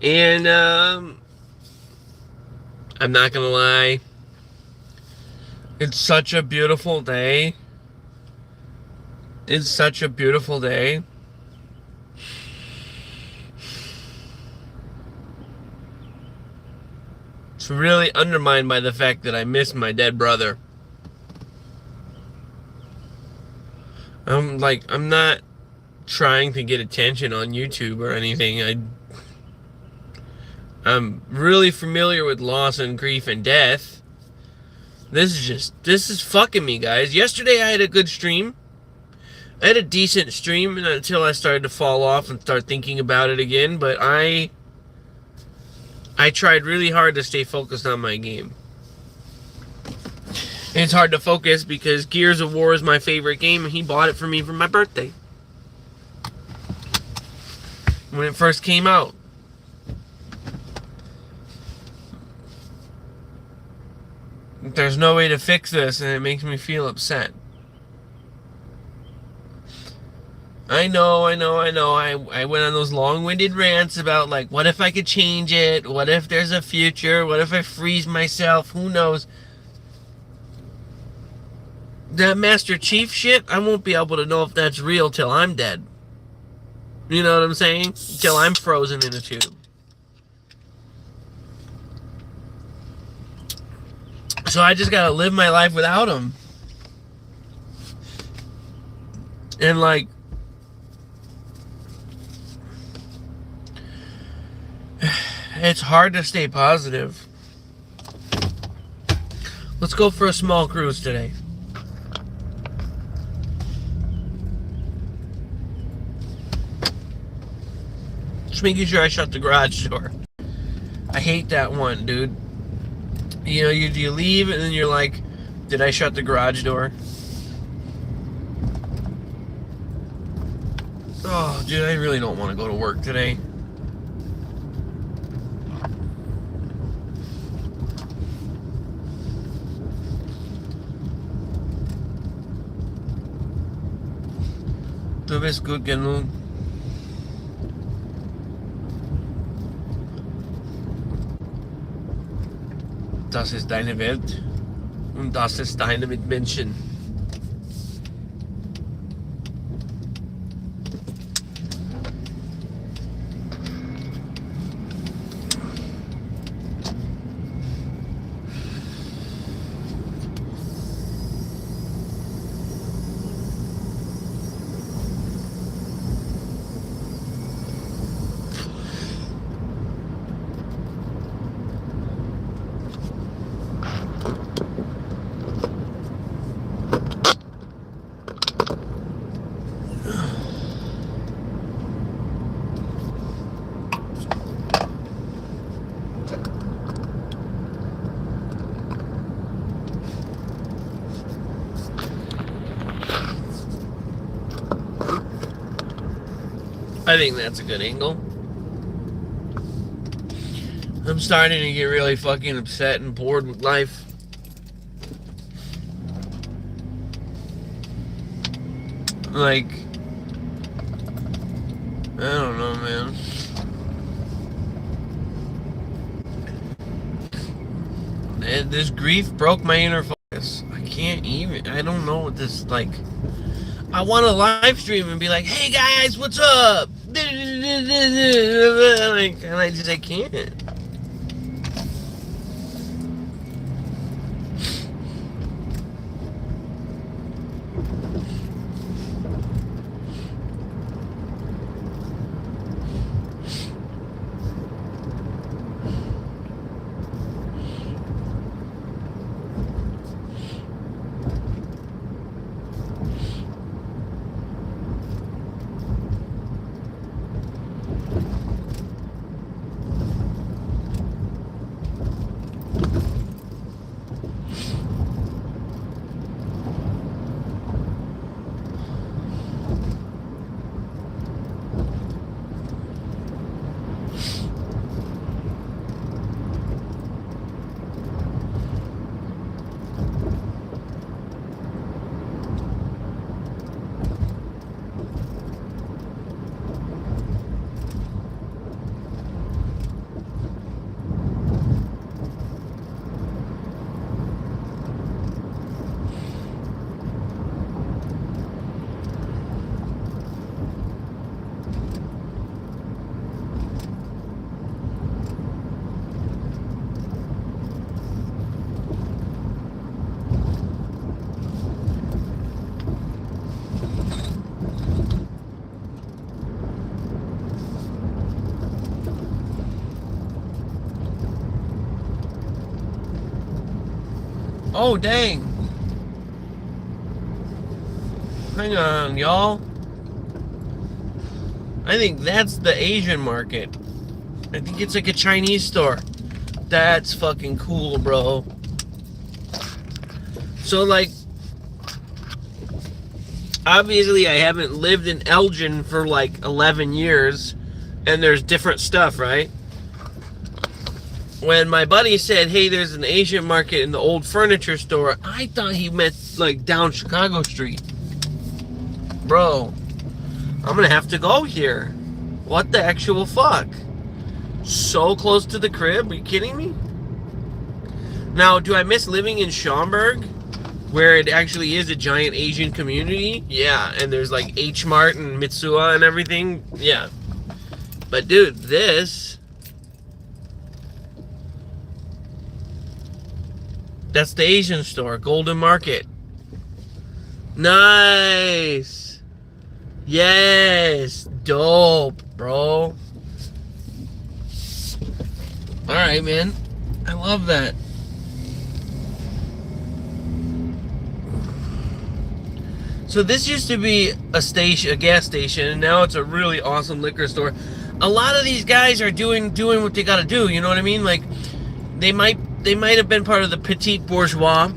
And I'm not gonna lie, it's such a beautiful day. It's such a beautiful day. It's really undermined by the fact that I miss my dead brother. I'm not trying to get attention on YouTube or anything. I'm really familiar with loss and grief and death. This is fucking me, guys. Yesterday I had a good stream. I had a decent stream until I started to fall off and start thinking about it again, but I tried really hard to stay focused on my game. And it's hard to focus because Gears of War is my favorite game, and he bought it for me for my birthday. When it first came out. There's no way to fix this, and it makes me feel upset. I know. I went on those long-winded rants about, like, what if I could change it? What if there's a future? What if I freeze myself? Who knows? That Master Chief shit, I won't be able to know if that's real till I'm dead. You know what I'm saying? Till I'm frozen in a tube. So I just gotta live my life without him. And, like, it's hard to stay positive. Let's go for a small cruise today. Just making sure I shut the garage door. I hate that one, dude. You know, you leave and then you're like, did I shut the garage door? Oh, dude, I really don't want to go to work today. Du bist gut genug. Das ist deine Welt und das ist deine Mitmenschen. I think that's a good angle. I'm starting to get really fucking upset and bored with life. Like, I don't know, man. And this grief broke my inner focus. I don't know what this, like, I want to live stream and be like, hey guys, what's up? Like, and I can't. Oh, dang. Hang on, y'all. I think that's the Asian market. I think it's like a Chinese store. That's fucking cool, bro. So, like, obviously I haven't lived in Elgin for like 11 years, and there's different stuff, right? When my buddy said, hey, there's an Asian market in the old furniture store, I thought he meant like down Chicago Street. Bro, I'm gonna have to go here. What the actual fuck? So close to the crib? Are you kidding me? Now, do I miss living in Schaumburg, where it actually is a giant Asian community? Yeah, and there's like H Mart and Mitsuwa and everything. Yeah. But dude, that's the Asian store, Golden Market. Nice. Yes. Dope, bro. Alright, man. I love that. So this used to be a gas station, and now it's a really awesome liquor store. A lot of these guys are doing what they gotta do, you know what I mean? Like, they might have been part of the petite bourgeois.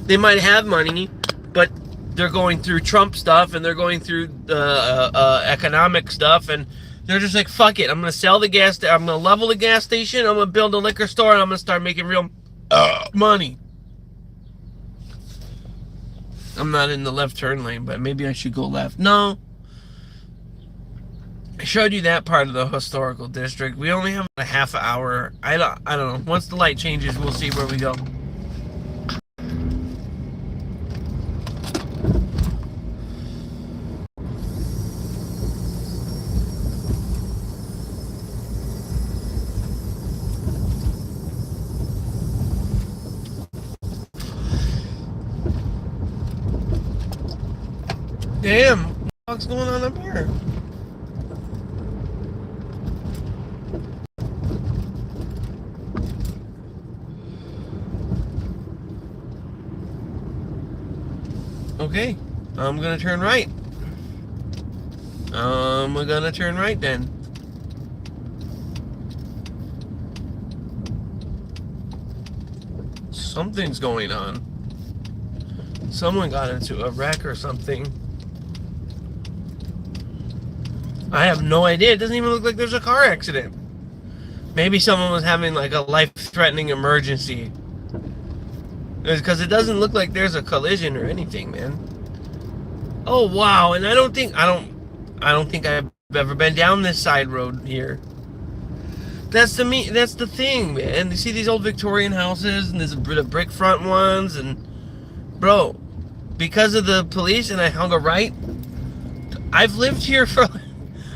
They might have money, but they're going through Trump stuff, and they're going through economic stuff, and they're just like, fuck it, I'm gonna sell the gas. I'm gonna level the gas station. I'm gonna build a liquor store, and I'm gonna start making real money. I'm not in the left turn lane, but maybe I should go left. No. I showed you that part of the historical district. We only have a half hour. I don't know. Once the light changes, we'll see where we go. Damn, what the fuck's going on up here? Okay, I'm gonna turn right. I'm gonna turn right then. Something's going on. Someone got into a wreck or something. I have no idea. It doesn't even look like there's a car accident. Maybe someone was having like a life-threatening emergency. Because it doesn't look like there's a collision or anything, man. Oh wow! And I don't think I've ever been down this side road here. That's the thing, man. You see these old Victorian houses, and there's the brick front ones, and bro, because of the police, and I hung a right. I've lived here for.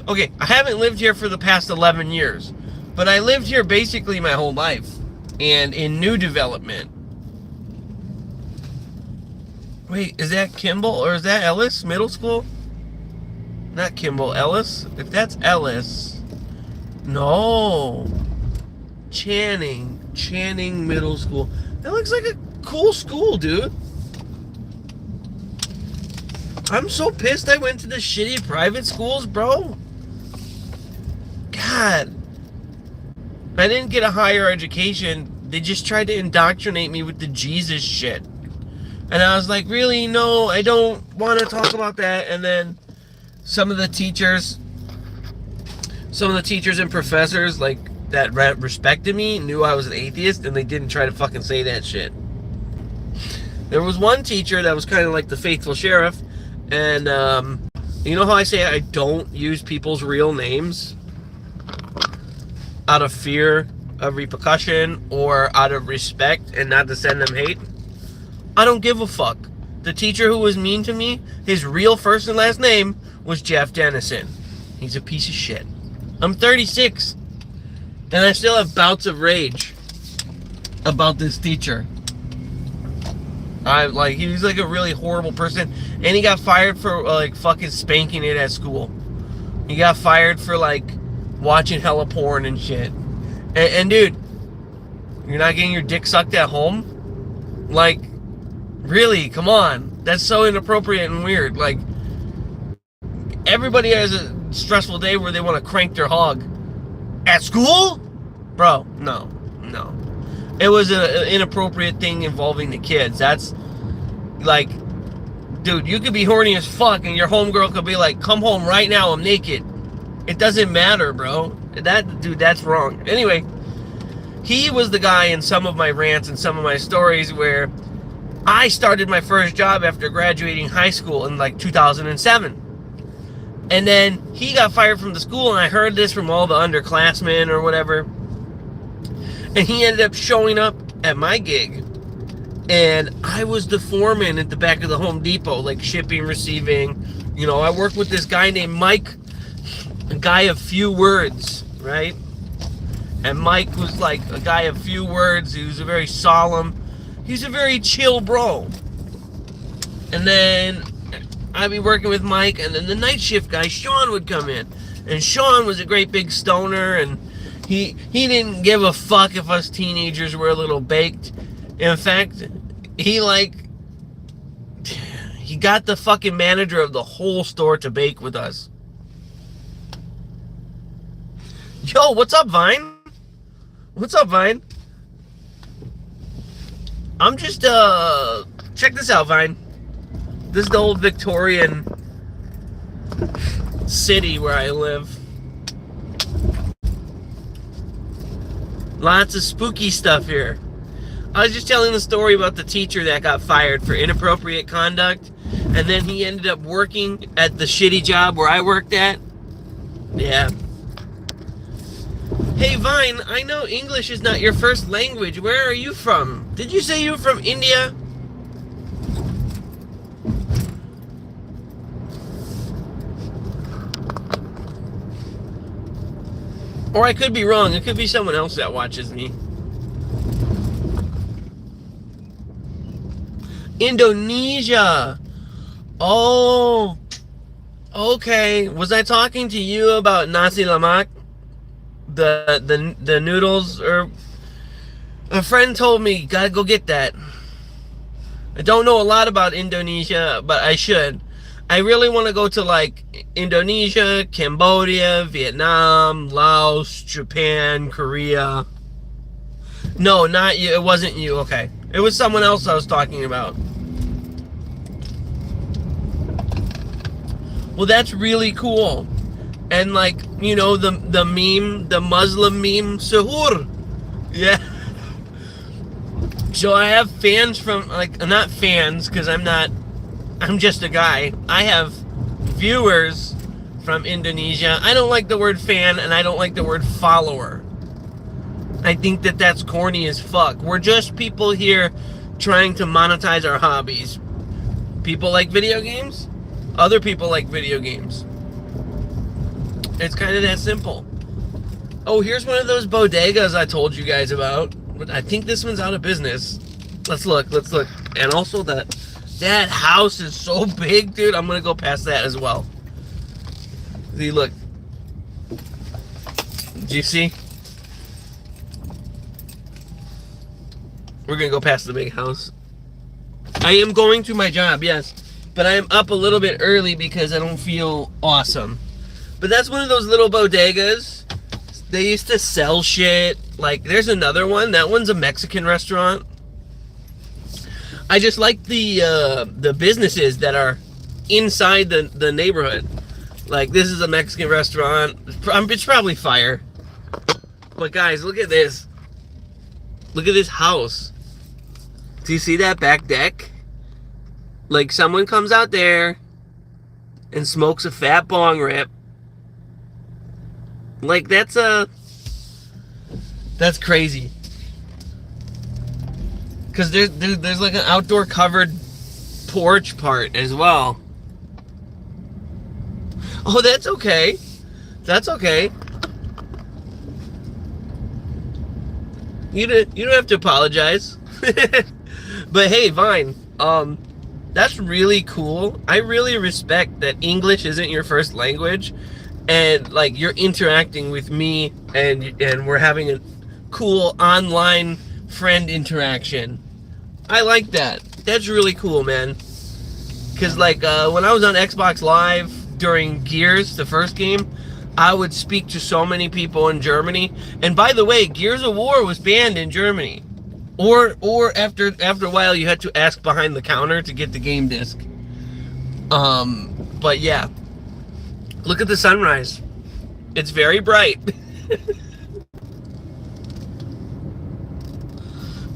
Okay, I haven't lived here for the past 11 years, but I lived here basically my whole life, and in new development. Wait, is that Kimball or is that Ellis Middle School? Not Kimball, Ellis? If that's Ellis, no. Channing Middle School. That looks like a cool school, dude. I'm so pissed I went to the shitty private schools, bro. God. I didn't get a higher education. They just tried to indoctrinate me with the Jesus shit. And I was like, really? No, I don't want to talk about that. And then some of the teachers and professors, like, that respected me knew I was an atheist, and they didn't try to fucking say that shit. There was one teacher that was kind of like the faithful sheriff, and you know how I say I don't use people's real names out of fear of repercussion or out of respect and not to send them hate? I don't give a fuck. The teacher who was mean to me, his real first and last name was Jeff Dennison. He's a piece of shit. I'm 36, and I still have bouts of rage about this teacher. He was like a really horrible person, and he got fired for like fucking spanking it at school. He got fired for like watching hella porn and shit. And dude, you're not getting your dick sucked at home? Like, really, come on. That's so inappropriate and weird. Like, everybody has a stressful day where they want to crank their hog. At school? Bro, no. It was an inappropriate thing involving the kids. That's, like, dude, you could be horny as fuck and your homegirl could be like, come home right now, I'm naked. It doesn't matter, bro. Dude, that's wrong. Anyway, he was the guy in some of my rants and some of my stories where I started my first job after graduating high school in like 2007. And then he got fired from the school, and I heard this from all the underclassmen or whatever. And he ended up showing up at my gig. And I was the foreman at the back of the Home Depot, like shipping, receiving. You know, I worked with this guy named Mike, a guy of few words, right? And Mike was like a guy of few words. He was a very solemn, he's a very chill bro. And then I'd be working with Mike, and then the night shift guy, Sean, would come in. And Sean was a great big stoner, and he didn't give a fuck if us teenagers were a little baked. In fact, he got the fucking manager of the whole store to bake with us. Yo, what's up, Vine? What's up, Vine? I'm just, check this out, Vine. This is the old Victorian city where I live. Lots of spooky stuff here. I was just telling the story about the teacher that got fired for inappropriate conduct, and then he ended up working at the shitty job where I worked at. Yeah. Hey, Vine, I know English is not your first language. Where are you from? Did you say you were from India? Or I could be wrong. It could be someone else that watches me. Indonesia. Oh. Okay. Was I talking to you about nasi lemak? The noodles? Or a friend told me, gotta go get that. I don't know a lot about Indonesia, but I should. I really want to go to like Indonesia, Cambodia, Vietnam, Laos, Japan, Korea. No, not you. It wasn't you. Okay. It was someone else I was talking about. Well, that's really cool. And like, you know, the meme, the Muslim meme, suhoor. Yeah. So I have fans from, like, not fans, because I'm just a guy. I have viewers from Indonesia. I don't like the word fan, and I don't like the word follower. I think that that's corny as fuck. We're just people here trying to monetize our hobbies. People like video games. Other people like video games. It's kind of that simple. Oh, here's one of those bodegas I told you guys about. But I think this one's out of business. Let's look. And also that house is so big, dude. I'm going to go past that as well. See, look. Do you see? We're going to go past the big house. I am going to my job, yes. But I am up a little bit early because I don't feel awesome. But that's one of those little bodegas. They used to sell shit. Like, there's another one. That one's a Mexican restaurant. I just like the businesses that are inside the neighborhood. Like, this is a Mexican restaurant. It's probably fire. But guys, look at this. Look at this house. Do you see that back deck? Like, someone comes out there and smokes a fat bong rip. Like, that's crazy. Because there's like an outdoor covered porch part as well. Oh, that's okay. That's okay. You don't have to apologize. But hey, Vine, that's really cool. I really respect that English isn't your first language, and like you're interacting with me, and we're having a cool online friend interaction. I like that. That's really cool, man. Because, like, when I was on Xbox Live during Gears, the first game, I would speak to so many people in Germany. And by the way, Gears of War was banned in Germany. Or after a while, you had to ask behind the counter to get the game disc. But yeah. Look at the sunrise. It's very bright.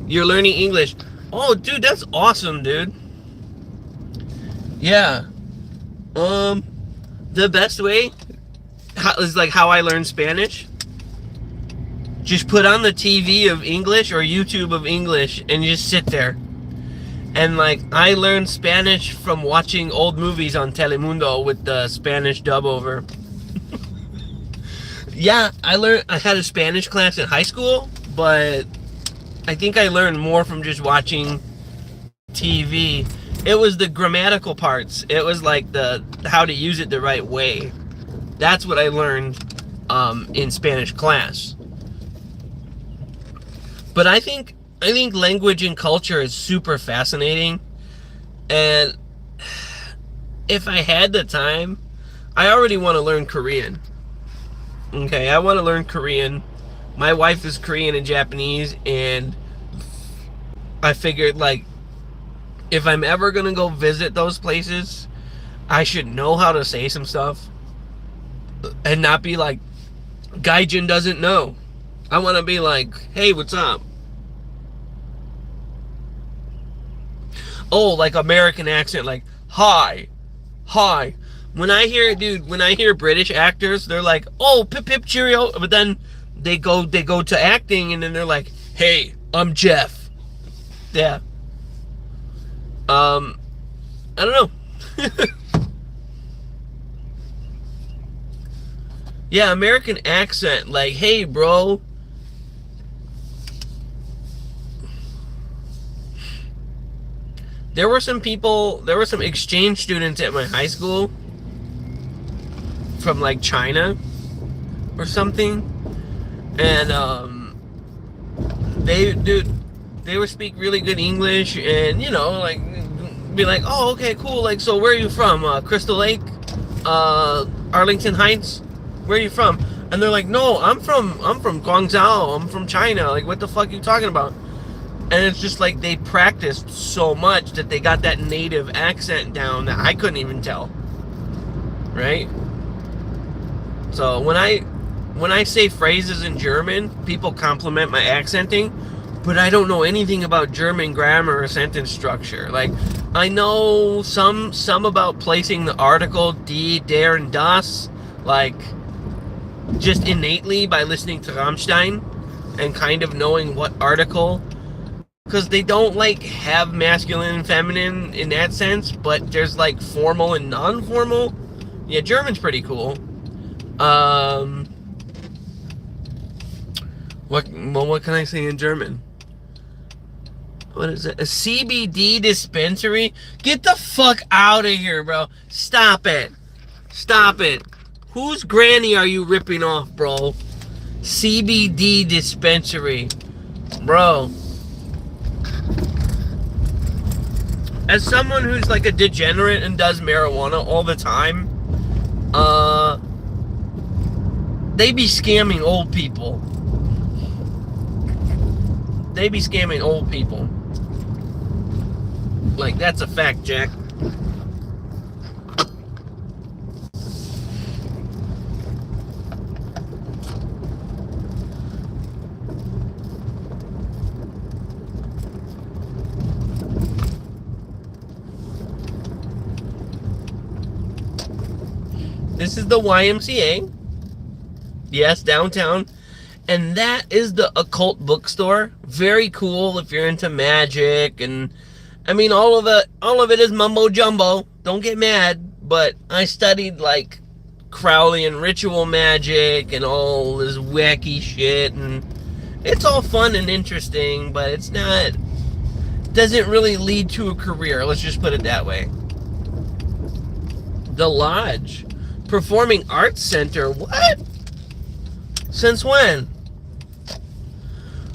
You're learning English. Oh, dude, that's awesome, dude. Yeah. The best way is like how I learned Spanish. Just put on the TV of English or YouTube of English and just sit there. And like I learned Spanish from watching old movies on Telemundo with the Spanish dub over. Yeah, I had a Spanish class in high school, but I think I learned more from just watching TV. It was the grammatical parts. It was like the how to use it the right way. That's what I learned in Spanish class. But I think language and culture is super fascinating, and if I had the time, I already want to learn Korean. Okay, I want to learn Korean. My wife is Korean and Japanese, and I figured, like, if I'm ever gonna go visit those places, I should know how to say some stuff and not be like, Gaijin doesn't know. I want to be like, hey, what's up? Oh, like American accent, like, hi. When I hear British actors, they're like, oh, pip pip cheerio, but then they go to acting, and then they're like, hey, I'm Jeff. Yeah. I don't know. Yeah, American accent, like, hey, bro. There were some exchange students at my high school from like China or something, and they would speak really good English, and like be like, oh, okay, cool, like, so where are you from? Crystal Lake, Arlington Heights, where are you from? And they're like, no, I'm from Guangzhou, I'm from China, like, what the fuck are you talking about? And it's just like they practiced so much that they got that native accent down that I couldn't even tell. Right? So when I say phrases in German, people compliment my accenting, but I don't know anything about German grammar or sentence structure. Like, I know some about placing the article die, der, and das, like, just innately by listening to Rammstein and kind of knowing what article, because they don't like have masculine and feminine in that sense, but there's like formal and non-formal. Yeah, German's pretty cool. What can I say in German? What is it? A CBD dispensary? Get the fuck out of here, bro. Stop it. Whose granny are you ripping off, bro? CBD dispensary. Bro. As someone who's like a degenerate and does marijuana all the time, they be scamming old people. Like, that's a fact, Jack. This is the YMCA. Yes, downtown. And that is the occult bookstore. Very cool if you're into magic, and I mean all of it is mumbo jumbo. Don't get mad, but I studied like Crowley and ritual magic and all this wacky shit, and it's all fun and interesting, but doesn't really lead to a career. Let's just put it that way. The Lodge. Performing Arts Center. What? Since when?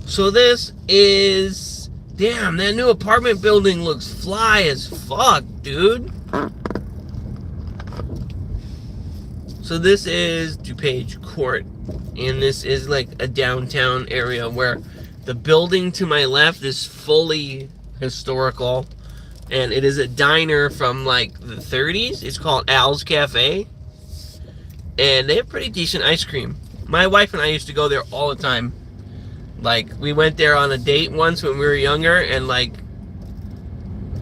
So this is Damn, that new apartment building looks fly as fuck, dude. So this is DuPage Court, and this is like a downtown area where the building to my left is fully historical, and it is a diner from like the 30s. It's called Al's Cafe, and they have pretty decent ice cream. My wife and I used to go there all the time. Like, we went there on a date once when we were younger, and like,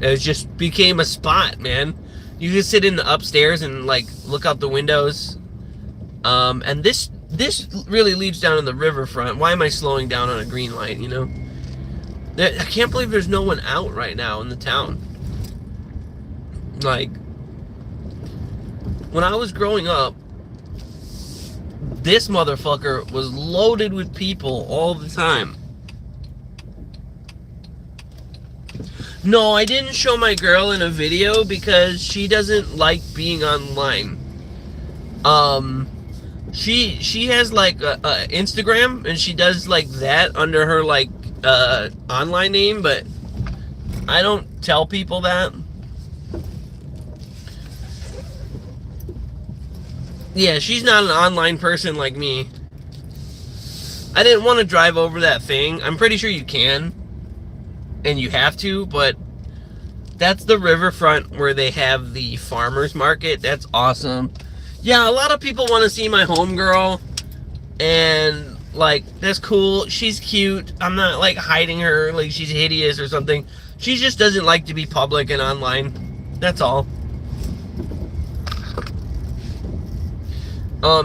it just became a spot, man. You just sit in the upstairs and like look out the windows. And this really leads down to the riverfront. Why am I slowing down on a green light, you know? I can't believe there's no one out right now in the town. Like, when I was growing up, this motherfucker was loaded with people all the time. No, I didn't show my girl in a video because she doesn't like being online. She has like a Instagram, and she does like that under her like online name, but I don't tell people that. Yeah, she's not an online person like me. I didn't want to drive over that thing. I'm pretty sure you can, and you have to, but that's the riverfront where they have the farmers market. That's awesome. Yeah, a lot of people want to see my homegirl, and like, that's cool. She's cute. I'm not like hiding her like she's hideous or something. She just doesn't like to be public and online. That's all.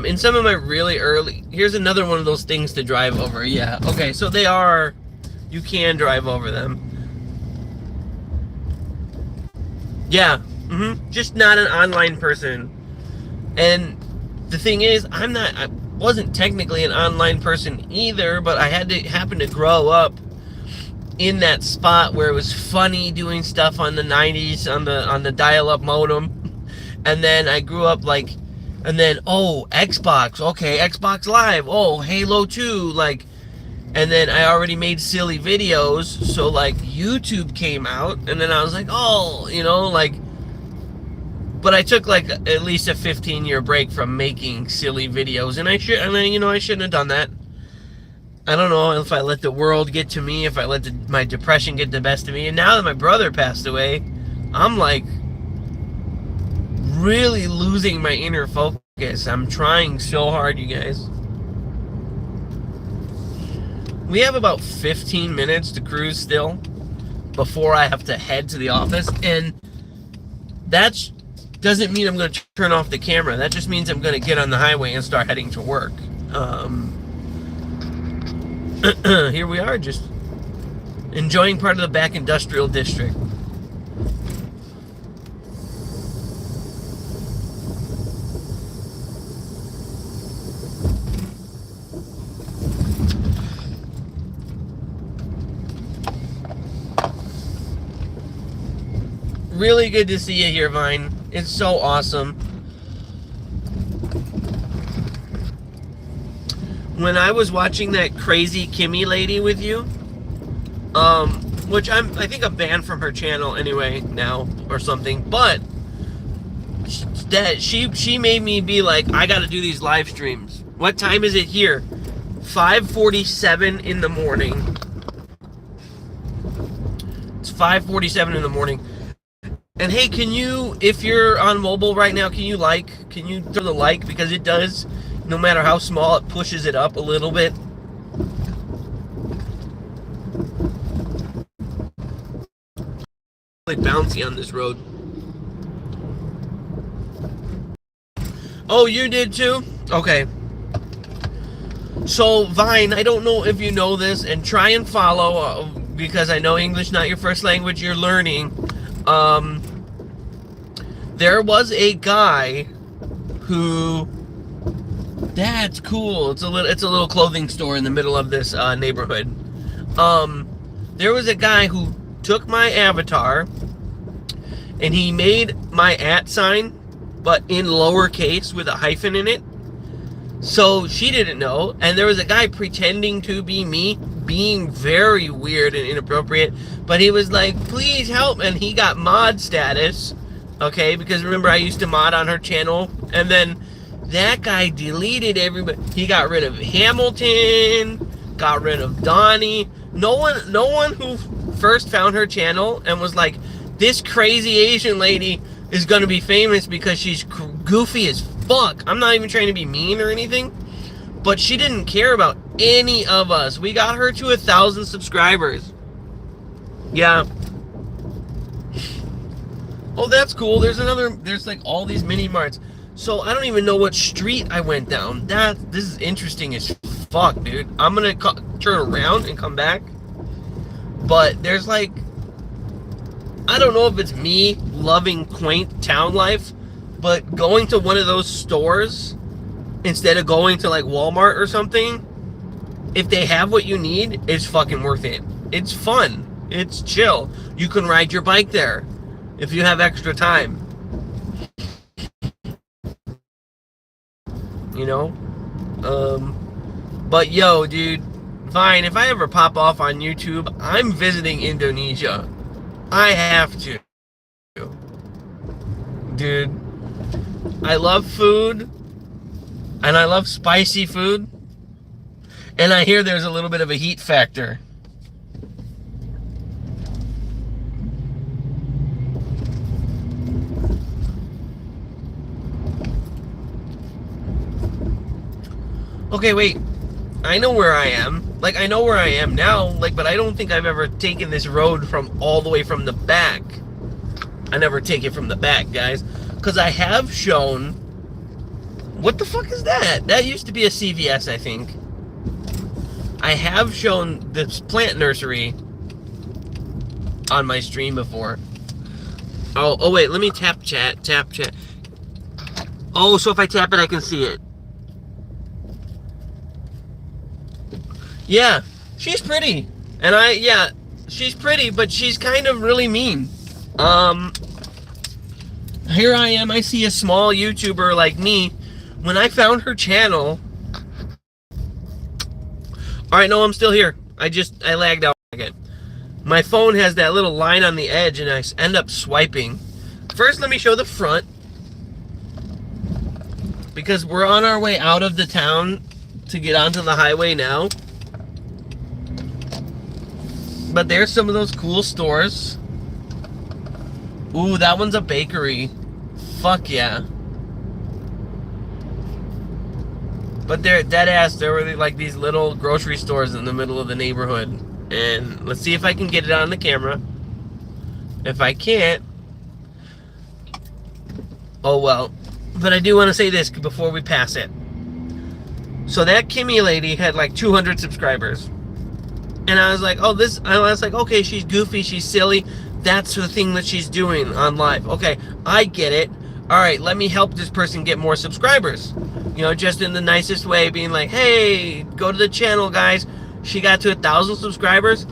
In some of my really early, here's another one of those things to drive over. Yeah, okay, so you can drive over them. Yeah, just not an online person. And the thing is, I wasn't technically an online person either, but I happen to grow up in that spot where it was funny doing stuff on the 90s on the dial-up modem. And then I grew up like, and then, oh, Xbox, okay, Xbox Live, oh, Halo 2, like, and then I already made silly videos, so like YouTube came out, and then I was like, oh, you know, like, but I took like at least a 15-year break from making silly videos, and I shouldn't have done that. I don't know if I let the world get to me, if I let my depression get the best of me, and now that my brother passed away, I'm like really losing my inner focus. I'm trying so hard, you guys. We have about 15 minutes to cruise still before I have to head to the office, and that doesn't mean I'm going to turn off the camera. That just means I'm going to get on the highway and start heading to work. Here we are, just enjoying part of the back industrial district. Really good to see you here, Vine. It's so awesome. When I was watching that crazy Kimmy lady with you, which I think I'm banned from her channel anyway now or something, but that she made me be like, I got to do these live streams. What time is it here? 5:47 in the morning. It's 5:47 in the morning. And hey, can you, if you're on mobile right now, can you throw the like, because it does, no matter how small, it pushes it up a little bit. Really bouncy on this road. Oh, you did too? Okay. So, Vine, I don't know if you know this, and try and follow, because I know English not your first language, you're learning. There was a guy who, that's cool. It's a little clothing store in the middle of this neighborhood. There was a guy who took my avatar and he made my @ sign, but in lowercase with a hyphen in it. So she didn't know, and there was a guy pretending to be me being very weird and inappropriate, but he was like, please help, and he got mod status, okay, because remember I used to mod on her channel, and then that guy deleted everybody. He got rid of Hamilton, got rid of Donnie. No one who first found her channel and was like, this crazy Asian lady is gonna be famous because she's goofy as fuck. I'm not even trying to be mean or anything, but she didn't care about any of us. We got her to 1,000 subscribers. Yeah. Oh, that's cool. There's like all these mini marts. So I don't even know what street I went down. This is interesting as fuck, dude. I'm gonna turn around and come back. But there's like, I don't know if it's me loving quaint town life, but going to one of those stores instead of going to like Walmart or something, if they have what you need, it's fucking worth it. It's fun. It's chill. You can ride your bike there if you have extra time. You know? But yo, dude, fine, if I ever pop off on YouTube, I'm visiting Indonesia. I have to. Dude, I love food, and I love spicy food, and I hear there's a little bit of a heat factor. Okay, wait. I know where I am. Like, I know where I am now, like, but I don't think I've ever taken this road from all the way from the back. I never take it from the back, guys. Because I have shown... What the fuck is that? That used to be a CVS, I think. I have shown this plant nursery on my stream before. Oh, wait, let me tap chat. Oh, so if I tap it, I can see it. Yeah, she's pretty. And yeah, she's pretty, but she's kind of really mean. Here I am, I see a small YouTuber like me. When I found her channel... Alright, no, I'm still here. I lagged out again. My phone has that little line on the edge, and I end up swiping. First, let me show the front. Because we're on our way out of the town to get onto the highway now. But there's some of those cool stores. Ooh, that one's a bakery. Fuck yeah. But they're dead ass. There were like these little grocery stores in the middle of the neighborhood. And let's see if I can get it on the camera. If I can't, oh well. But I do want to say this before we pass it. So that Kimmy lady had like 200 subscribers. And I was like, I was like, okay, she's goofy, she's silly. That's the thing that she's doing on live. Okay, I get it. All right, let me help this person get more subscribers. You know, just in the nicest way, being like, hey, go to the channel, guys. She got to 1,000 subscribers.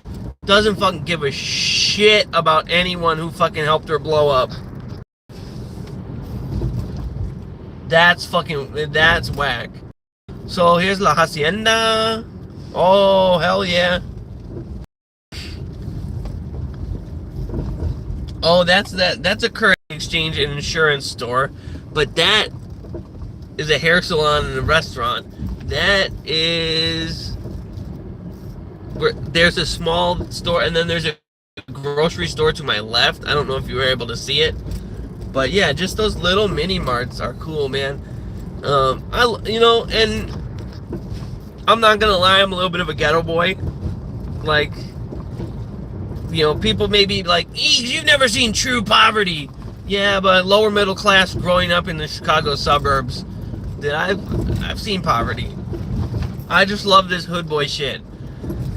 Doesn't fucking give a shit about anyone who fucking helped her blow up. That's whack. So here's La Hacienda. Oh, hell yeah. Oh, that's a currency exchange and insurance store. But that is a hair salon and a restaurant. That is... There's a small store, and then there's a grocery store to my left. I don't know if you were able to see it. But yeah, just those little mini marts are cool, man. You know, and I'm not gonna lie, I'm a little bit of a ghetto boy. Like, you know, people may be like, Eages, you've never seen true poverty. Yeah, but lower middle class growing up in the Chicago suburbs, that I've seen poverty. I just love this hood boy shit.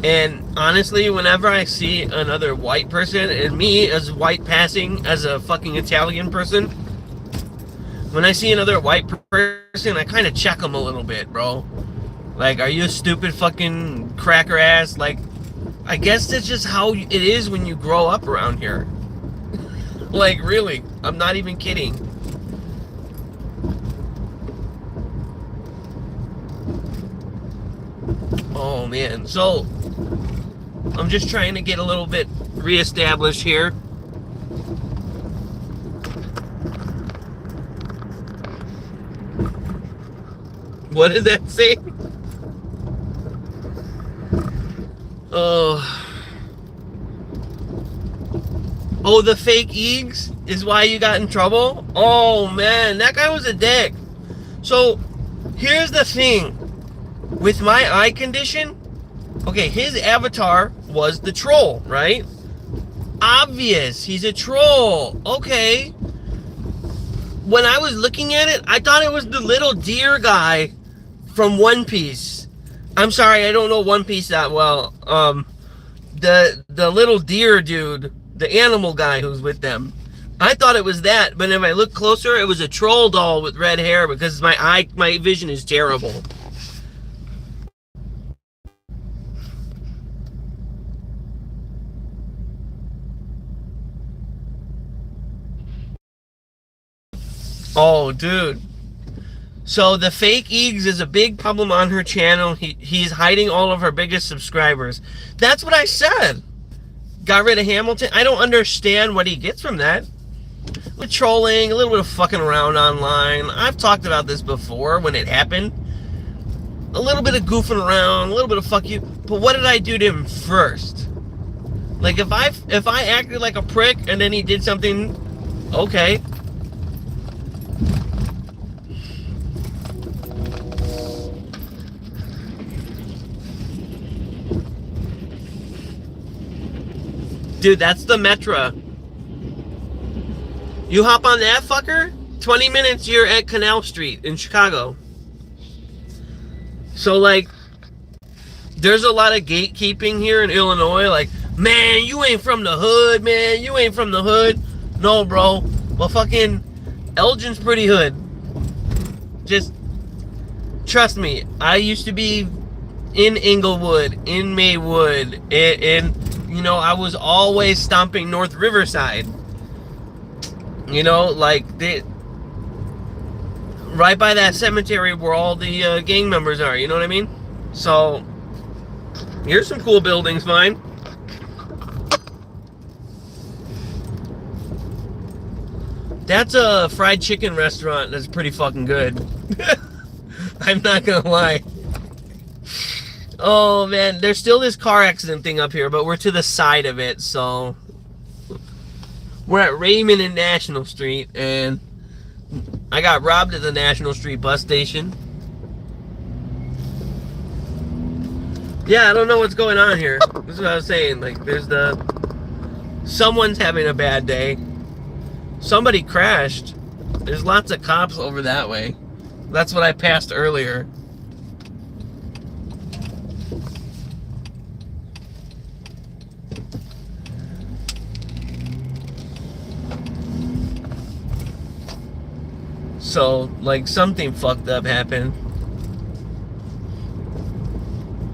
And honestly, whenever I see another white person, and me as white passing as a fucking Italian person, when I see another white person, I kind of check them a little bit, bro. Like, are you a stupid fucking cracker ass? Like, I guess that's just how it is when you grow up around here. Like, really, I'm not even kidding. Oh man, so I'm just trying to get a little bit reestablished here. What did that say? Oh, the fake Eages is why you got in trouble? Oh man, that guy was a dick. So, here's the thing. With my eye condition, okay, his avatar was the troll, right? Obvious, he's a troll. Okay. When I was looking at it, I thought it was the little deer guy from One Piece. I'm sorry, I don't know One Piece that well. The little deer dude, the animal guy who's with them. I thought it was that, but if I look closer, it was a troll doll with red hair because my vision is terrible. Oh, dude. So the fake Eages is a big problem on her channel. He's hiding all of her biggest subscribers. That's what I said. Got rid of Hamilton. I don't understand what he gets from that. With trolling, a little bit of fucking around online. I've talked about this before when it happened. A little bit of goofing around, a little bit of fuck you. But what did I do to him first? Like if I acted like a prick and then he did something, okay. Dude, that's the Metra. You hop on that fucker, 20 minutes you're at Canal Street in Chicago. So like, there's a lot of gatekeeping here in Illinois. Like, man, you ain't from the hood, man. You ain't from the hood. No, bro. Well, fucking Elgin's pretty hood. Just trust me. I used to be in Inglewood, in Maywood, and you know, I was always stomping North Riverside. You know, like right by that cemetery where all the gang members are. You know what I mean? So here's some cool buildings, mine. That's a fried chicken restaurant that's pretty fucking good. I'm not gonna lie. Oh man, there's still this car accident thing up here, but we're to the side of it, so we're at Raymond and National Street, and I got robbed at the National Street bus station. Yeah, I don't know what's going on here. This is what I was saying. Like, someone's having a bad day. Somebody crashed. There's lots of cops over that way. That's what I passed earlier. So, like, something fucked up happened.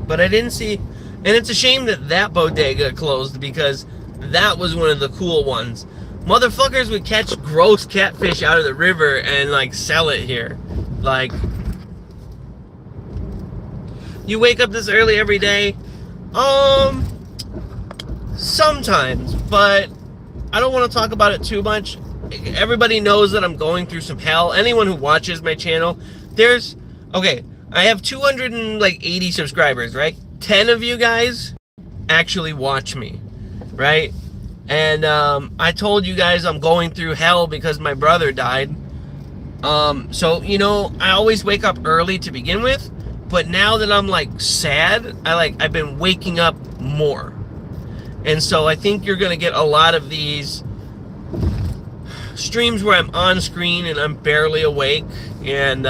But I didn't see... And it's a shame that that bodega closed, because that was one of the cool ones. Motherfuckers would catch gross catfish out of the river and, like, sell it here. Like... You wake up this early every day? Sometimes. But I don't want to talk about it too much. Everybody knows that I'm going through some hell. Anyone who watches my channel, okay, I have 280 subscribers, right? 10 of you guys actually watch me, right? And I told you guys I'm going through hell because my brother died. So, you know, I always wake up early to begin with, but now that I'm like sad, I've been waking up more. And so I think you're gonna get a lot of these streams where I'm on screen and I'm barely awake, and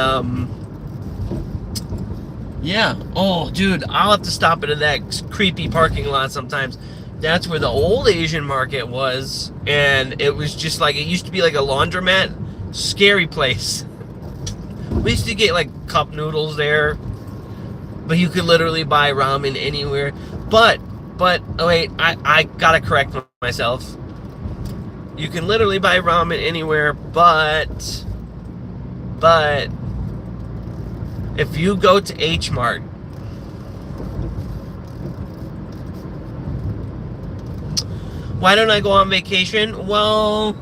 yeah. Oh dude, I'll have to stop into that creepy parking lot sometimes. That's where the old Asian market was, and it was just like, it used to be like a laundromat. Scary place. We used to get like cup noodles there, but you could literally buy ramen anywhere. But oh wait, I gotta correct myself. You can literally buy ramen anywhere, but if you go to H Mart, Why don't I go on vacation? Well,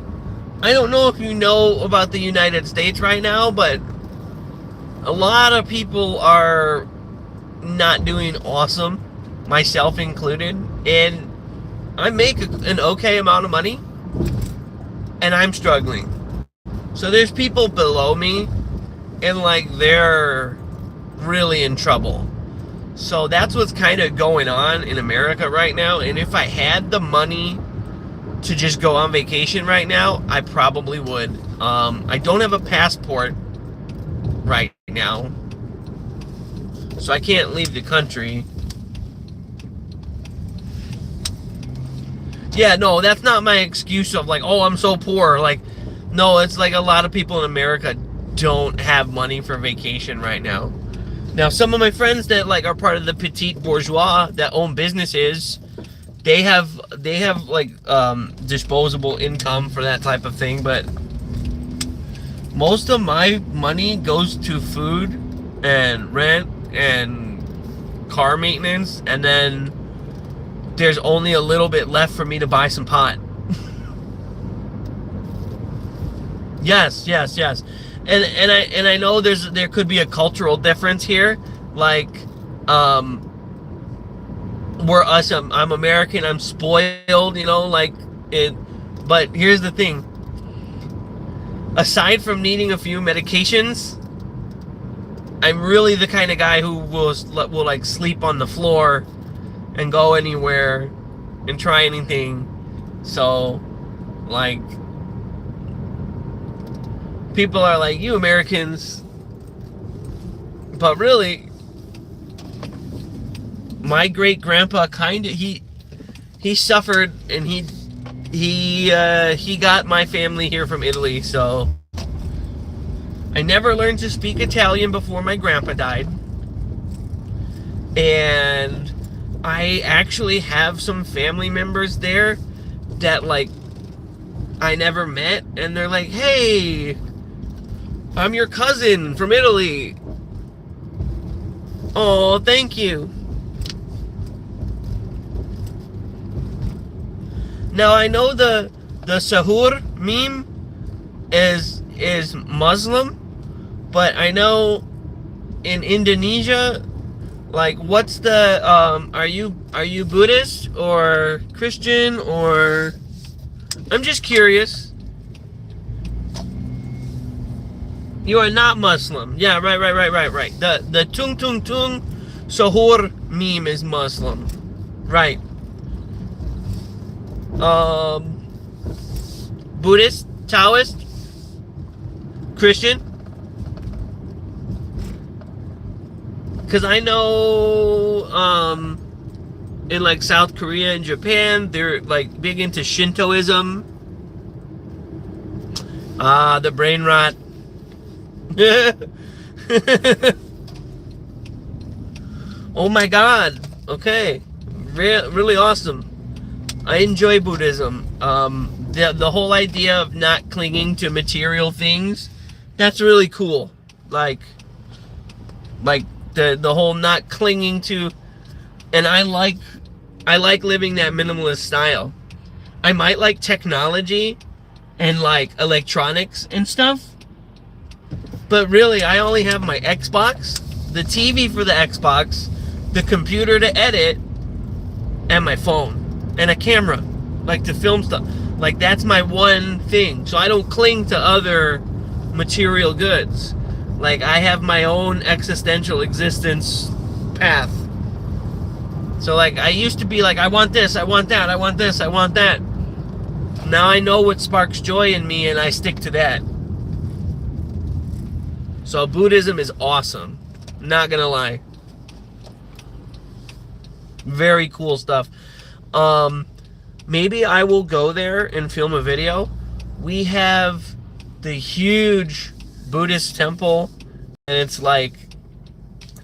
I don't know if you know about the United States right now, but a lot of people are not doing awesome, myself included, and I make an okay amount of money, and I'm struggling. So there's people below me, and like they're really in trouble. So that's what's kind of going on in America right now. And if I had the money to just go on vacation right now, I probably would. I don't have a passport right now, so I can't leave the country. Yeah, no, that's not my excuse of like, oh, I'm so poor. Like, no, it's like a lot of people in America don't have money for vacation right now. Now, some of my friends that like are part of the petite bourgeois that own businesses, they have like disposable income for that type of thing, but most of my money goes to food and rent and car maintenance, and then there's only a little bit left for me to buy some pot. Yes. And I know there could be a cultural difference here. Like, I'm American, I'm spoiled, you know, like it. But here's the thing. Aside from needing a few medications, I'm really the kind of guy who will like sleep on the floor and go anywhere and try anything. So, like, people are like, you Americans, but really, my great grandpa he suffered, and he got my family here from Italy. So I never learned to speak Italian before my grandpa died, and I actually have some family members there that like I never met, and they're like, hey, I'm your cousin from Italy. Oh, thank you. Now I know the sahur meme is Muslim, but I know in Indonesia, like, what's the are you Buddhist or Christian, or I'm just curious. You are not Muslim. Yeah, right. The tung tung tung sahur meme is Muslim. Right. Buddhist, Taoist, Christian. Because I know in like South Korea and Japan, they're like big into Shintoism. The brain rot. Oh my god. Okay. Really awesome. I enjoy Buddhism. The whole idea of not clinging to material things, that's really cool. Like the whole not clinging to, and I like living that minimalist style. I might like technology and like electronics and stuff, but really I only have my Xbox, the TV for the Xbox, the computer to edit, and my phone, and a camera, like to film stuff. Like, that's my one thing. So I don't cling to other material goods. Like, I have my own existential existence path. So like, I used to be like, I want this, I want that, I want this, I want that. Now I know what sparks joy in me, and I stick to that. So Buddhism is awesome. Not gonna lie. Very cool stuff. Maybe I will go there and film a video. We have the huge Buddhist temple, and it's like,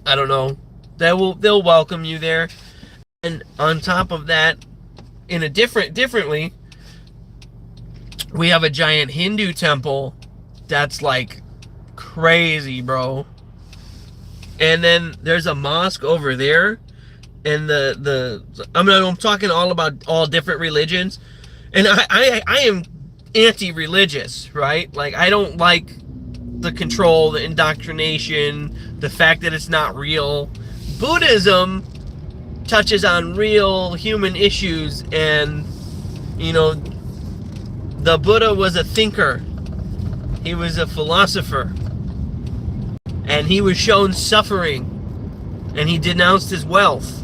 I don't know, they'll welcome you there. And on top of that, in a differently, we have a giant Hindu temple that's like crazy, bro. And then there's a mosque over there, and I'm talking all about all different religions, And I am anti-religious, right? Like, I don't like the control, the indoctrination, the fact that it's not real. Buddhism touches on real human issues, and, you know, the Buddha was a thinker. He was a philosopher. And he was shown suffering. And he denounced his wealth.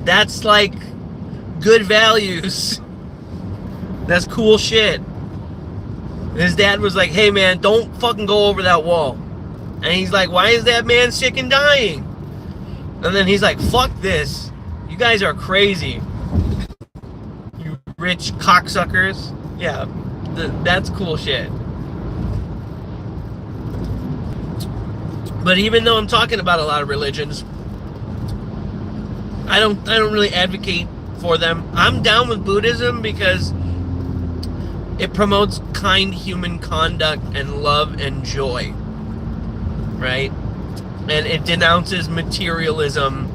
That's like good values. That's cool shit. His dad was like, hey man, don't fucking go over that wall. And he's like, why is that man sick and dying? And then he's like, fuck this. You guys are crazy. You rich cocksuckers. Yeah, that's cool shit. But even though I'm talking about a lot of religions, I don't really advocate for them. I'm down with Buddhism because it promotes kind human conduct and love and joy, right? And it denounces materialism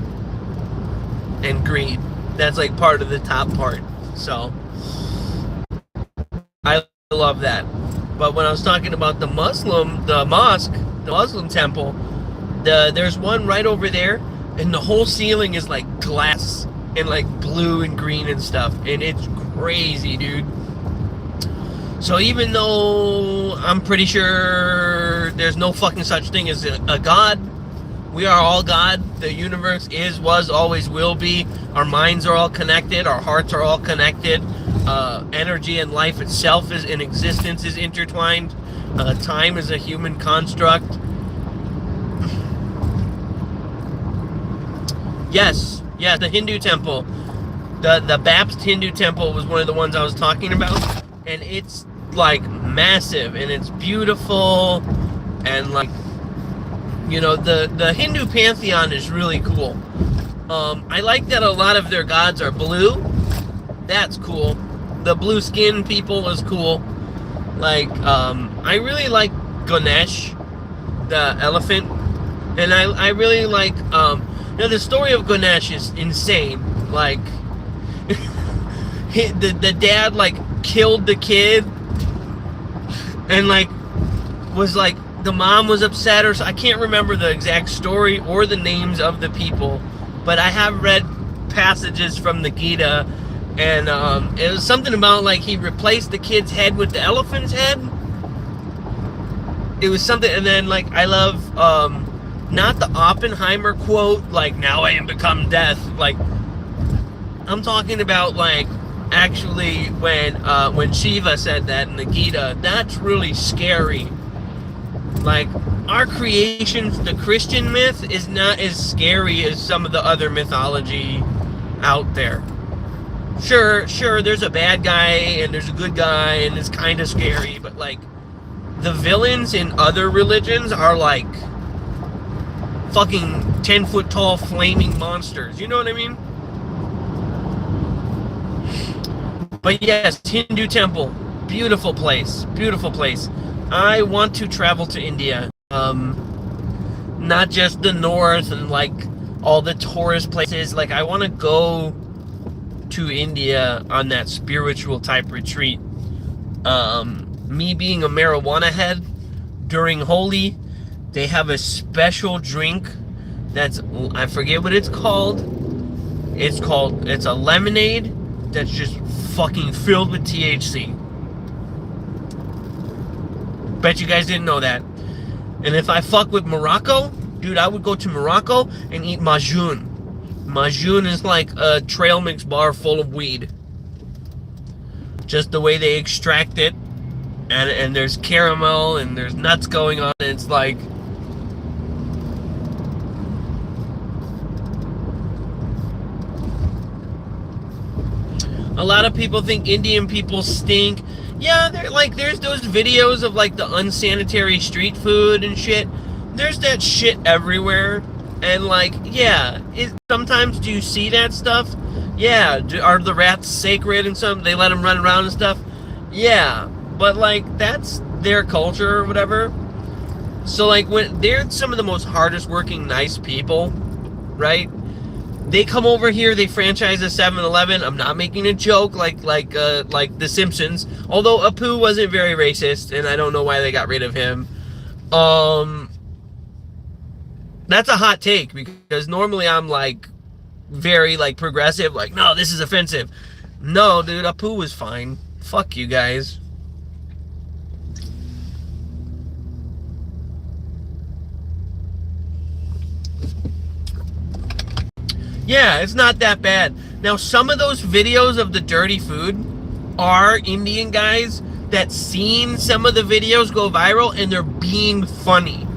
and greed. That's like part of the top part. So I love that. But when I was talking about the Muslim temple, there's one right over there, and the whole ceiling is like glass and like blue and green and stuff, and it's crazy, dude. So even though I'm pretty sure there's no fucking such thing as a God, we are all God. The universe is, was, always will be. Our minds are all connected. Our hearts are all connected. Energy and life itself is in existence is intertwined. Time is a human construct. Yes, the Hindu temple. The Baptist Hindu temple was one of the ones I was talking about. And it's like massive and it's beautiful, and like, you know, the Hindu pantheon is really cool. I like that a lot of their gods are blue. That's cool. The blue skin people is cool. Like, I really like Ganesh, the elephant, and I really like, you know, the story of Ganesh is insane. Like, the dad like killed the kid, and like was like, the mom was upset, or so. I can't remember the exact story or the names of the people, but I have read passages from the Gita, and it was something about like he replaced the kid's head with the elephant's head. It was something, and then like I love not the Oppenheimer quote, like, now I am become death. Like, I'm talking about like actually when Shiva said that in the Gita. That's really scary. Like, our creation, the Christian myth, is not as scary as some of the other mythology out there. Sure, there's a bad guy and there's a good guy and it's kind of scary, but like, the villains in other religions are like fucking 10-foot tall flaming monsters. You know what I mean? But yes, Hindu temple, beautiful place, beautiful place. I want to travel to India, not just the north and like all the tourist places. Like, I want to go to India on that spiritual type retreat. Me being a marijuana head, during Holi, they have a special drink that's, I forget what it's called. It's a lemonade that's just fucking filled with THC. Bet you guys didn't know that. And if I fuck with Morocco, dude, I would go to Morocco and eat majoun. Majoun is like a trail mix bar full of weed. Just the way they extract it. And there's caramel and there's nuts going on. And it's like, a lot of people think Indian people stink. Yeah, they're like, there's those videos of like the unsanitary street food and shit. There's that shit everywhere. And like, yeah, sometimes do you see that stuff? Yeah, are the rats sacred and something? They let them run around and stuff? Yeah, but like, that's their culture or whatever. So like, when they're some of the most hardest working nice people, right? they come over here, they franchise a 7-Eleven. I'm not making a joke like The Simpsons. Although Apu wasn't very racist, and I don't know why they got rid of him. That's a hot take, because normally I'm like very like progressive, like, no, this is offensive. No, dude, Apu was fine. Fuck you guys. Yeah, it's not that bad. Now, some of those videos of the dirty food are Indian guys that seen some of the videos go viral and they're being funny.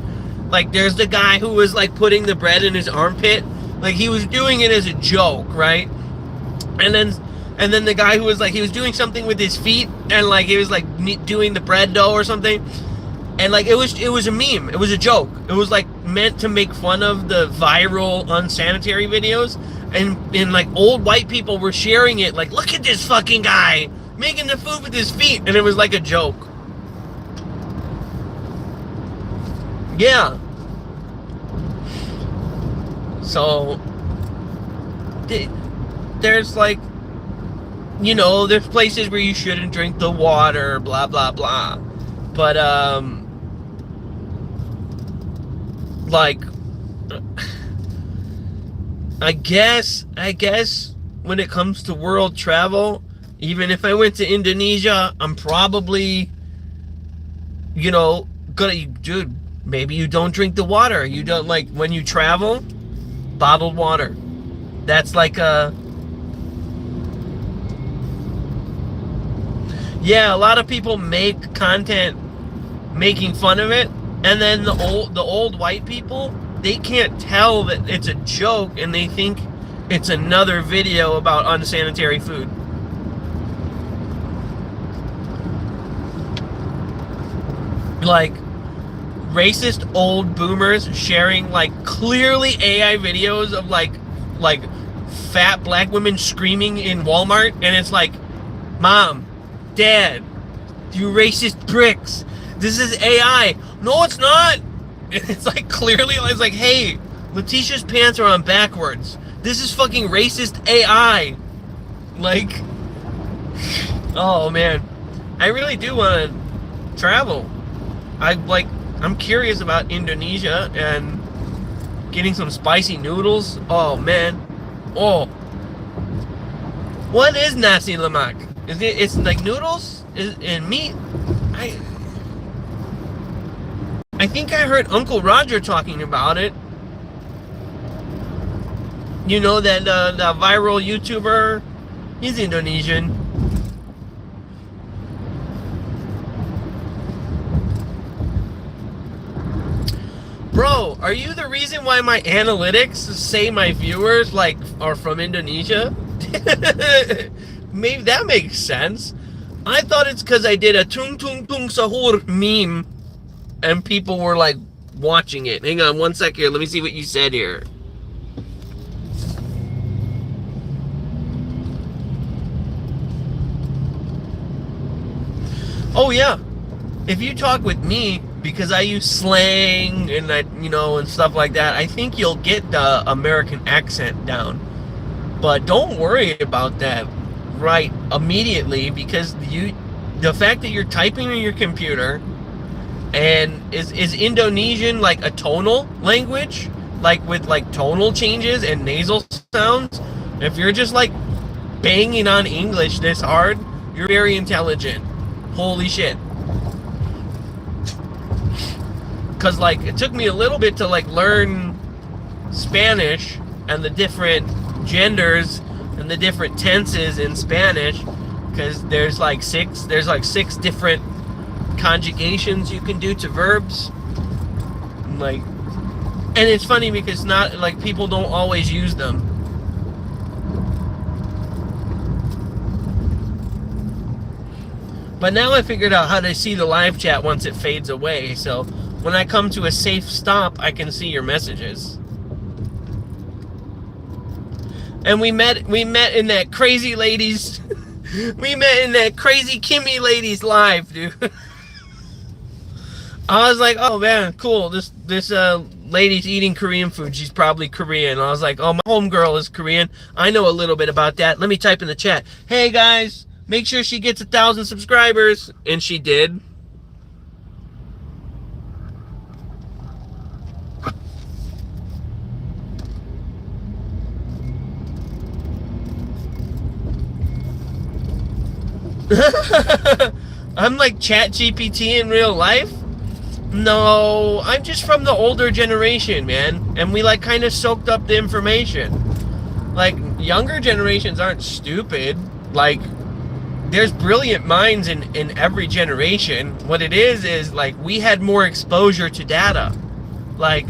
Like, there's the guy who was like putting the bread in his armpit. Like, he was doing it as a joke, right? And then the guy who was like, he was doing something with his feet, and like he was like doing the bread dough or something. And like it was a meme. It was a joke. It was like meant to make fun of the viral unsanitary videos. And like old white people were sharing it, like, look at this fucking guy making the food with his feet. And it was like a joke. Yeah. So there's like, you know, there's places where you shouldn't drink the water, blah blah blah. But like, I guess when it comes to world travel, even if I went to Indonesia, I'm probably, you know, dude, maybe you don't drink the water. You don't, like, when you travel, bottled water. That's like a, yeah, a lot of people make content making fun of it, and then the old white people, they can't tell that it's a joke, and they think it's another video about unsanitary food. Like, racist old boomers sharing like clearly AI videos of like fat black women screaming in Walmart, and it's like, Mom, Dad, you racist pricks, this is AI. No, it's not. It's like clearly, it's like, hey, Letitia's pants are on backwards. This is fucking racist AI. Like, oh man, I really do want to travel. I'm curious about Indonesia and getting some spicy noodles. Oh man, oh. What is nasi lemak? It's like noodles and meat. I think I heard Uncle Roger talking about it. You know, that viral YouTuber? He's Indonesian. Bro, are you the reason why my analytics say my viewers like are from Indonesia? Maybe that makes sense. I thought it's because I did a tung tung tung sahur meme and people were like watching it. Hang on one sec here. Let me see what you said here. Oh yeah. If you talk with me, because I use slang and and stuff like that, I think you'll get the American accent down. But don't worry about that right immediately, because the fact that you're typing on your computer, and is Indonesian like a tonal language, like with like tonal changes and nasal sounds? If you're just like banging on English this hard, you're very intelligent. Holy shit. Because like it took me a little bit to like learn Spanish and the different genders and the different tenses in Spanish, because there's like six different conjugations you can do to verbs. Like, and it's funny because not like people don't always use them. But now I figured out how to see the live chat once it fades away, so when I come to a safe stop, I can see your messages. And we met in that crazy ladies we met in that crazy Kimmy ladies live, dude. I was like, oh man, cool. This lady's eating Korean food. She's probably Korean. And I was like, oh, my homegirl is Korean. I know a little bit about that. Let me type in the chat. Hey, guys, make sure she gets 1,000 subscribers. And she did. I'm like ChatGPT in real life? No, I'm just from the older generation, man. And we like kind of soaked up the information. Like, younger generations aren't stupid. Like, there's brilliant minds in every generation. What it is like we had more exposure to data. Like,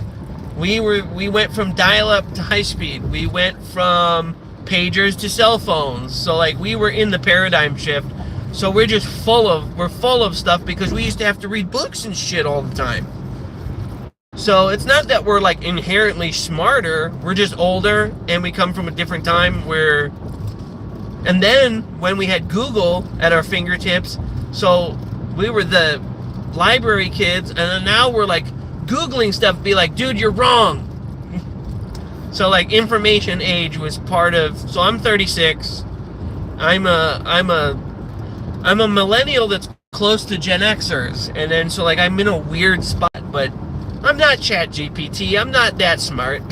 we went from dial-up to high speed. We went from pagers to cell phones. So like we were in the paradigm shift. So we're just full of stuff because we used to have to read books and shit all the time. So it's not that we're like inherently smarter, we're just older and we come from a different time where, and then when we had Google at our fingertips, so we were the library kids, and then now we're like Googling stuff, be like, dude, you're wrong. So like information age was part of, so I'm 36, I'm a millennial that's close to Gen Xers, and then so like I'm in a weird spot, but I'm not ChatGPT. I'm not that smart.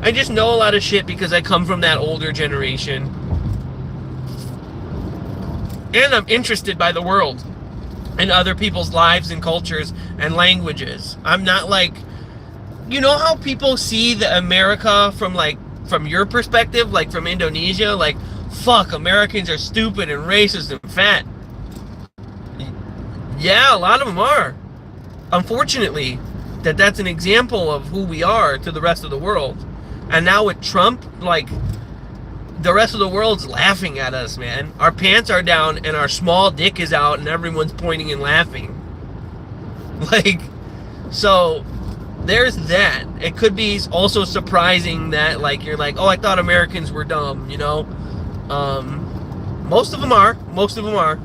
I just know a lot of shit because I come from that older generation, and I'm interested by the world and other people's lives and cultures and languages. I'm not like, you know how people see the America from your perspective, like from Indonesia, like, fuck, Americans are stupid and racist and fat. Yeah, a lot of them are. Unfortunately, that's an example of who we are to the rest of the world. And now with Trump, like, the rest of the world's laughing at us, man. Our pants are down and our small dick is out and everyone's pointing and laughing. Like, so there's that. It could be also surprising that, like, you're like, oh, I thought Americans were dumb, you know? Most of them are. Most of them are.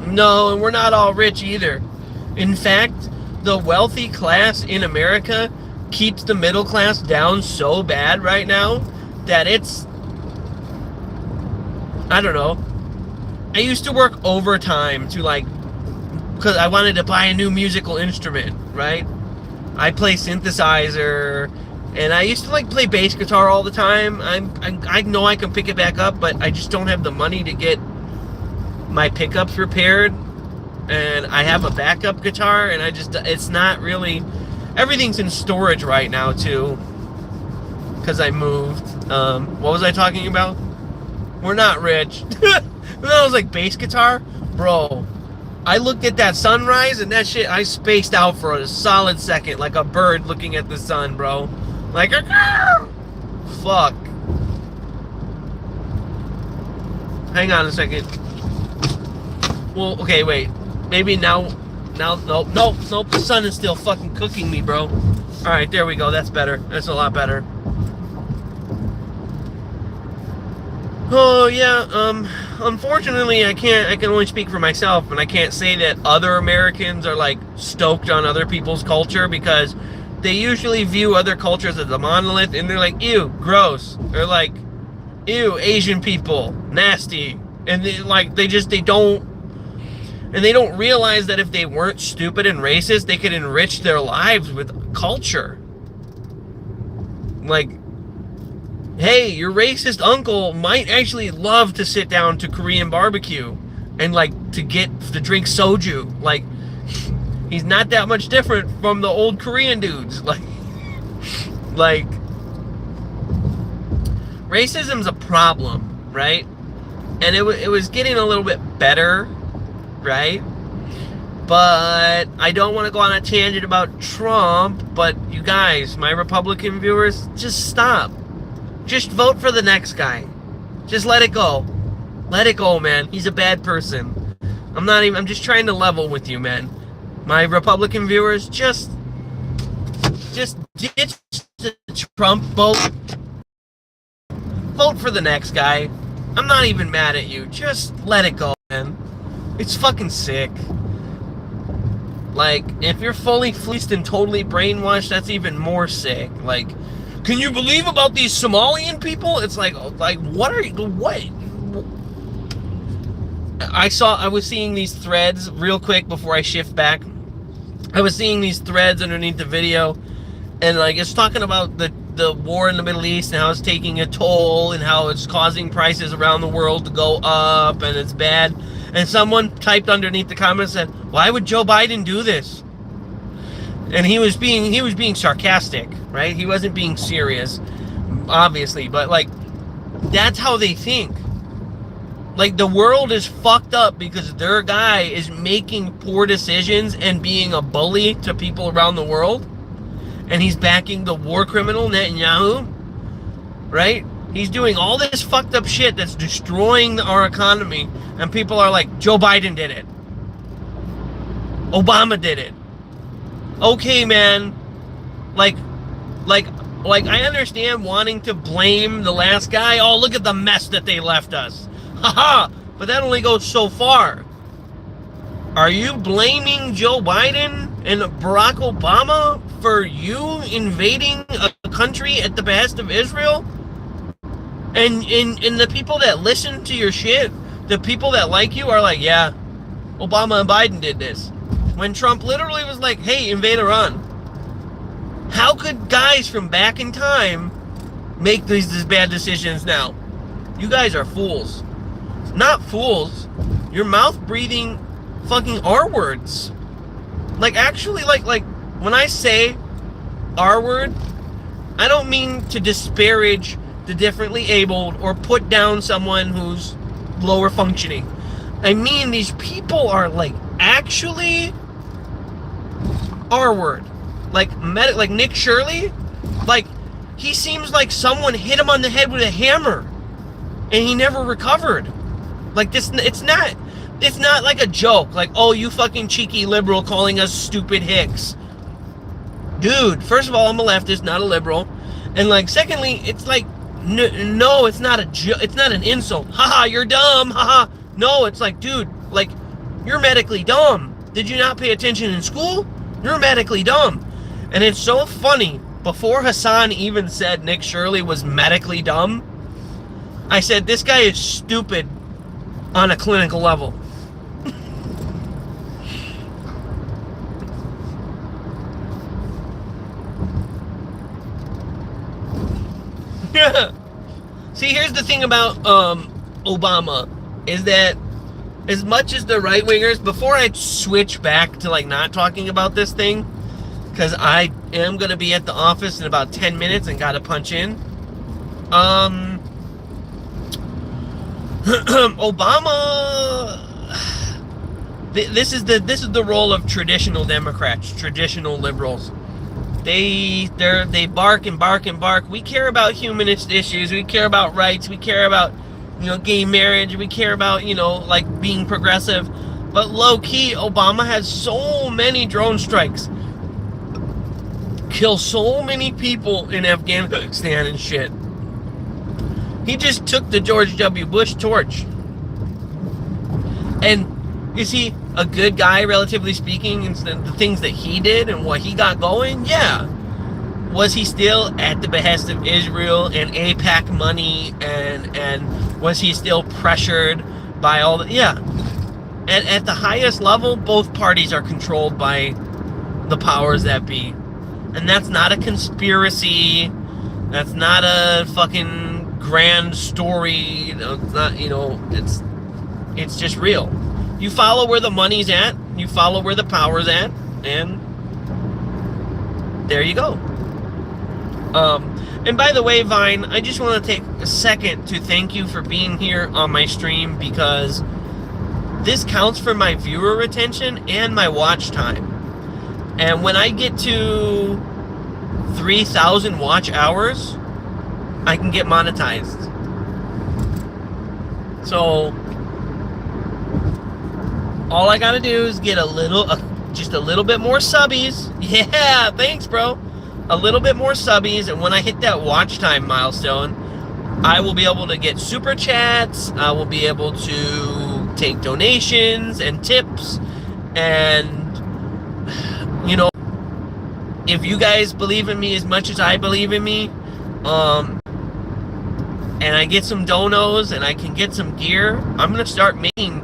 No, and we're not all rich either. In fact, the wealthy class in America keeps the middle class down so bad right now that it's, I don't know. I used to work overtime to, like, because I wanted to buy a new musical instrument, right? I play synthesizer, and I used to like play bass guitar all the time. I know I can pick it back up, but I just don't have the money to get my pickups repaired. And I have a backup guitar, and it's not really, everything's in storage right now too, because I moved. What was I talking about? We're not rich. That was like bass guitar, bro. I looked at that sunrise and that shit, I spaced out for a solid second, like a bird looking at the sun, bro. Like, fuck. Hang on a second. Well, okay, wait. Maybe now, nope, the sun is still fucking cooking me, bro. Alright, there we go, that's better. That's a lot better. Oh, yeah, unfortunately, I can only speak for myself, and I can't say that other Americans are, like, stoked on other people's culture, because they usually view other cultures as a monolith, and they're like, ew, gross. They're like, ew, Asian people, nasty. And they don't realize that if they weren't stupid and racist, they could enrich their lives with culture. Like, hey, your racist uncle might actually love to sit down to Korean barbecue and, like, to drink soju. Like, he's not that much different from the old Korean dudes. Like, racism's a problem, right? And it was getting a little bit better, right? But I don't want to go on a tangent about Trump, but you guys, my Republican viewers, just stop. Just vote for the next guy. Just let it go. Let it go, man. He's a bad person. I'm just trying to level with you, man. My Republican viewers, just ditch the Trump vote. Vote for the next guy. I'm not even mad at you. Just let it go, man. It's fucking sick. Like, if you're fully fleeced and totally brainwashed, that's even more sick. Like, can you believe about these Somalian people? It's like what are you, what? I was seeing these threads real quick before I shift back. I was seeing these threads underneath the video, and like it's talking about the war in the Middle East and how it's taking a toll and how it's causing prices around the world to go up and it's bad. And someone typed underneath the comments and said, "Why would Joe Biden do this?" And he was being sarcastic, right? He wasn't being serious, obviously, but like that's how they think. Like, the world is fucked up because their guy is making poor decisions and being a bully to people around the world. And he's backing the war criminal Netanyahu, right? He's doing all this fucked up shit that's destroying our economy. And people are like, Joe Biden did it. Obama did it. Okay, man. Like I understand wanting to blame the last guy. Oh, look at the mess that they left us. Haha, but that only goes so far. Are you blaming Joe Biden and Barack Obama for you invading a country at the behest of Israel? And the people that listen to your shit, the people that like you are like, yeah, Obama and Biden did this. When Trump literally was like, hey, invade Iran. How could guys from back in time make these bad decisions now? You guys are fools. Not fools. You're mouth breathing fucking R words. Like, actually, like when I say R word, I don't mean to disparage the differently abled or put down someone who's lower functioning. I mean, these people are like actually R word. Like Nick Shirley, like he seems like someone hit him on the head with a hammer and he never recovered. Like this, it's not like a joke. Like, oh, you fucking cheeky liberal calling us stupid hicks. Dude, first of all, I'm a leftist, not a liberal. And like, secondly, it's like, no, it's not it's not an insult. Haha, you're dumb. Haha. No, it's like, dude, like, you're medically dumb. Did you not pay attention in school? You're medically dumb. And it's so funny. Before Hassan even said Nick Shirley was medically dumb, I said, this guy is stupid on a clinical level. See, here's the thing about Obama, is that as much as the right-wingers, before I switch back to like not talking about this thing, because I am going to be at the office in about 10 minutes and got to punch in, Obama, this is the role of traditional Democrats, traditional liberals. They bark and bark and bark. We care about humanist issues. We care about rights. We care about, gay marriage. We care about, like being progressive. But low key, Obama has so many drone strikes, kill so many people in Afghanistan and shit. He just took the George W. Bush torch. And is he a good guy, relatively speaking, in the things that he did and what he got going? Yeah. Was he still at the behest of Israel and AIPAC money, and was he still pressured by all the... Yeah. And at the highest level, both parties are controlled by the powers that be. And that's not a conspiracy. That's not a fucking grand story. It's not, it's just real. You follow where the money's at, you follow where the power's at, and there you go. And by the way, Vine, I just want to take a second to thank you for being here on my stream, because this counts for my viewer retention and my watch time. And when I get to 3,000 watch hours, I can get monetized. So all I gotta do is get just a little bit more subbies. Yeah, thanks, bro. A little bit more subbies, and when I hit that watch time milestone, I will be able to get super chats. I will be able to take donations and tips, and you know, if you guys believe in me as much as I believe in me, and I get some donos and I can get some gear, I'm gonna start making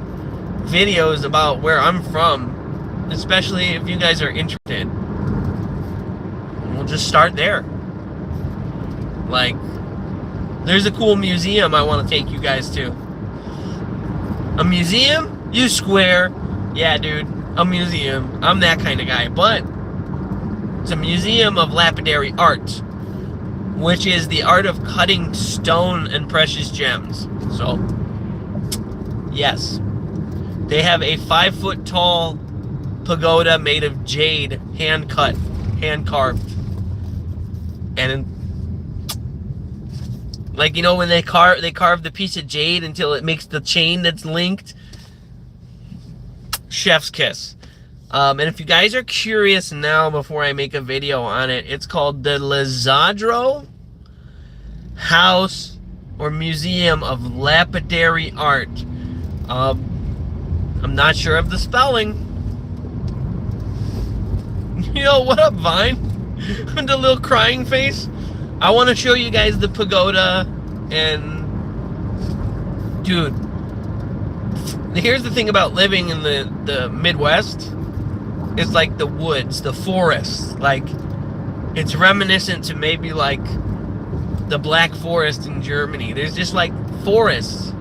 videos about where I'm from, especially if you guys are interested. We'll just start there. Like, there's a cool museum I want to take you guys to. A museum? You square. Yeah, dude, a museum. I'm that kind of guy, but it's a museum of lapidary art, which is the art of cutting stone and precious gems. So, yes. They have a 5-foot tall pagoda made of jade, hand cut, hand carved. And like, you know, when they carve the piece of jade until it makes the chain that's linked. Chef's kiss. And if you guys are curious now, before I make a video on it, it's called the Lizardro House or Museum of Lapidary Art. I'm not sure of the spelling. Yo, what up, Vine? The little crying face. I want to show you guys the pagoda, and dude, here's the thing about living in the Midwest. It's like the woods, the forests. Like, it's reminiscent to maybe like the Black Forest in Germany. There's just like forests.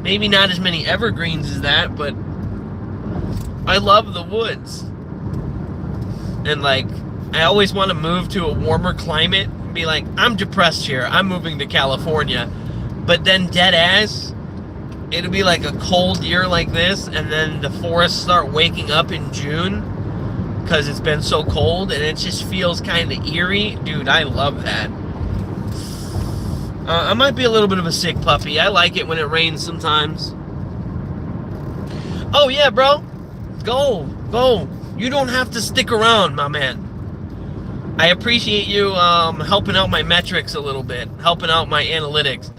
Maybe not as many evergreens as that, but I love the woods. And like, I always want to move to a warmer climate and be like, I'm depressed here, I'm moving to California. But then dead ass, it'll be like a cold year like this, and then the forests start waking up in June because it's been so cold, and it just feels kind of eerie. Dude, I love that. I might be a little bit of a sick puppy. I like it when it rains sometimes. Oh yeah, bro. Go. You don't have to stick around, my man. I appreciate you helping out my metrics a little bit, helping out my analytics.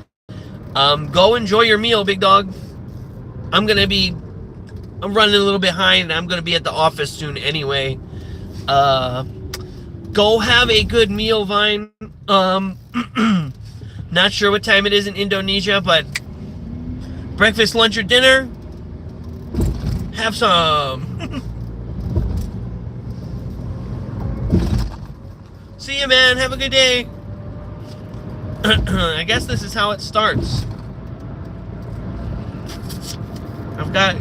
Go enjoy your meal, big dog. I'm running a little behind. I'm gonna be at the office soon anyway. Go have a good meal, Vine. Not sure what time it is in Indonesia, but breakfast, lunch, or dinner, have some. See you, man. Have a good day. I guess this is how it starts. I've got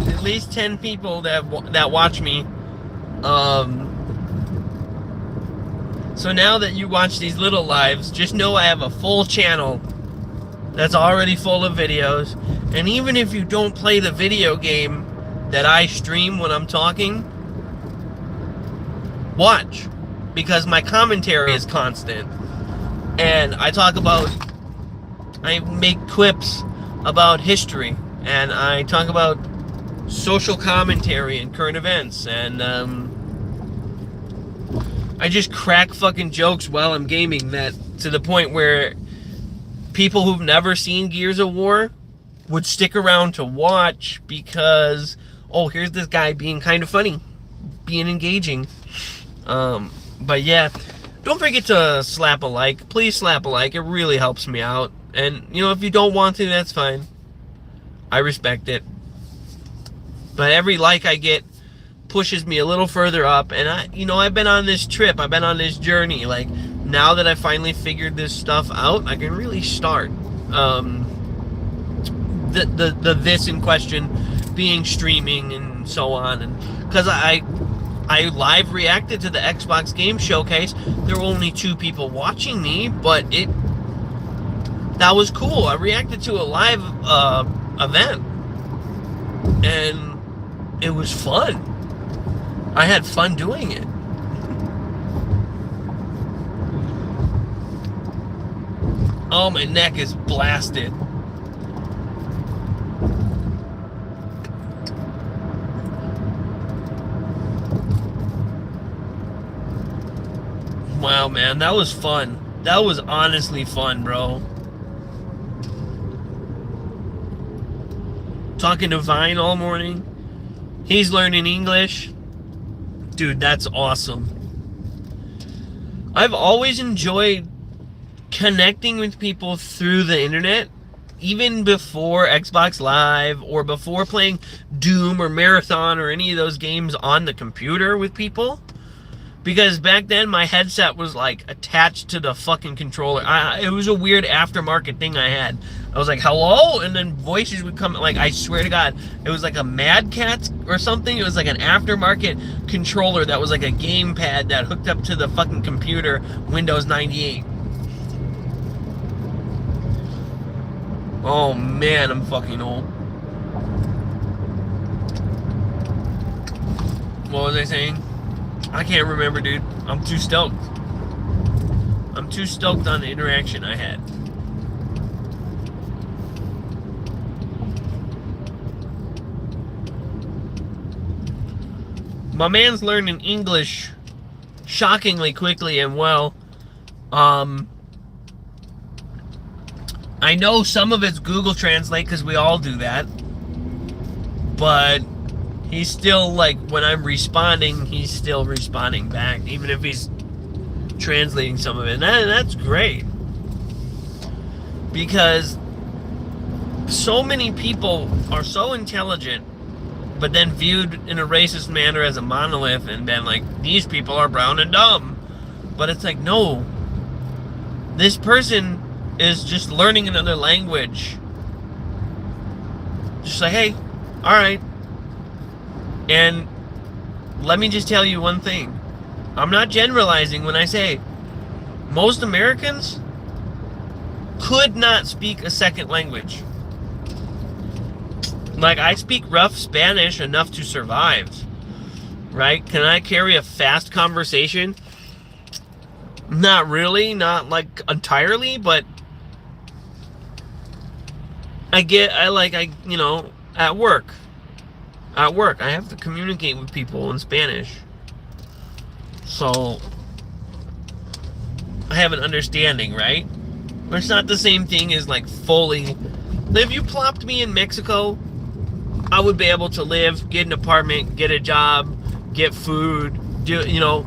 at least 10 people that watch me. So now that you watch these little lives, just know I have a full channel that's already full of videos. And even if you don't play the video game that I stream when I'm talking, watch. Because my commentary is constant. And I make quips about history. And I talk about social commentary and current events. And I just crack fucking jokes while I'm gaming, that to the point where people who've never seen Gears of War would stick around to watch because, oh, here's this guy being kind of funny, being engaging. But yeah, don't forget to slap a like. Please slap a like. It really helps me out. And, you know, if you don't want to, that's fine. I respect it. But every like I get pushes me a little further up. And I've been on this trip. I've been on this journey. Like, now that I finally figured this stuff out, I can really start. This in question being streaming and so on. And because I live reacted to the Xbox Game Showcase. There were only 2 people watching me, but that was cool. I reacted to a live event, and it was fun. I had fun doing it. Oh, my neck is blasted. Wow, man, that was fun. That was honestly fun, bro. talking to Vine all morning. He's learning English. Dude, that's awesome. I've always enjoyed connecting with people through the internet, even before Xbox Live or before playing Doom or Marathon or any of those games on the computer with people. Because back then my headset was like attached to the fucking controller. It was a weird aftermarket thing I had. I was like, hello? And then voices would come, like, I swear to God, it was like a Mad Catz or something. It was like an aftermarket controller that was like a gamepad that hooked up to the fucking computer, Windows 98. Oh man, I'm fucking old. What was I saying? I can't remember, dude. I'm too stoked. I'm too stoked on the interaction I had. My man's learning English shockingly quickly and well. I know some of it's Google Translate because we all do that. But he's still, like, when I'm responding, he's still responding back, even if he's translating some of it. And that's great. Because so many people are so intelligent, but then viewed in a racist manner as a monolith and been like, these people are brown and dumb. But it's like, no. This person is just learning another language. Just like, hey, alright. And let me just tell you one thing. I'm not generalizing when I say most Americans could not speak a second language. Like, I speak rough Spanish enough to survive, right? Can I carry a fast conversation? Not really, not like entirely, but you know, at work, I have to communicate with people in Spanish. So I have an understanding, right? But it's not the same thing as like fully. If you plopped me in Mexico, I would be able to live, get an apartment, get a job, get food, you know.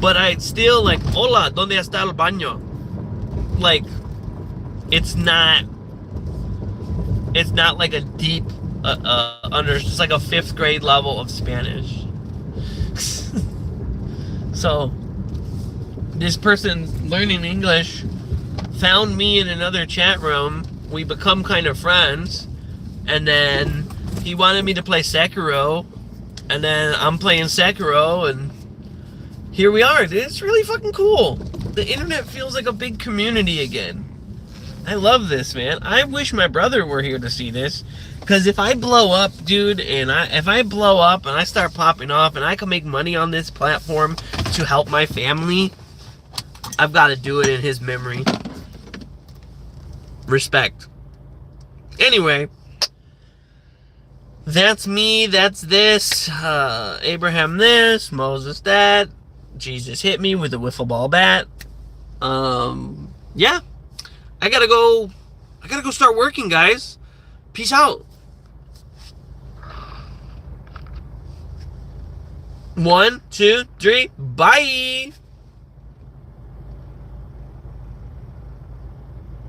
But I'd still like, hola, ¿dónde está el baño? Like, it's not like a deep, it's like a 5th grade level of Spanish. So, this person learning English found me in another chat room. We become kind of friends. And then he wanted me to play Sekiro. And then I'm playing Sekiro. And here we are. It's really fucking cool. The internet feels like a big community again. I love this, man. I wish my brother were here to see this. Because if I blow up, dude, if I blow up and I start popping off and I can make money on this platform to help my family, I've got to do it in his memory. Respect. Anyway, that's me, that's this, Abraham this, Moses that, Jesus hit me with a wiffle ball bat. Yeah. I gotta go start working, guys. Peace out. 1, 2, 3, bye.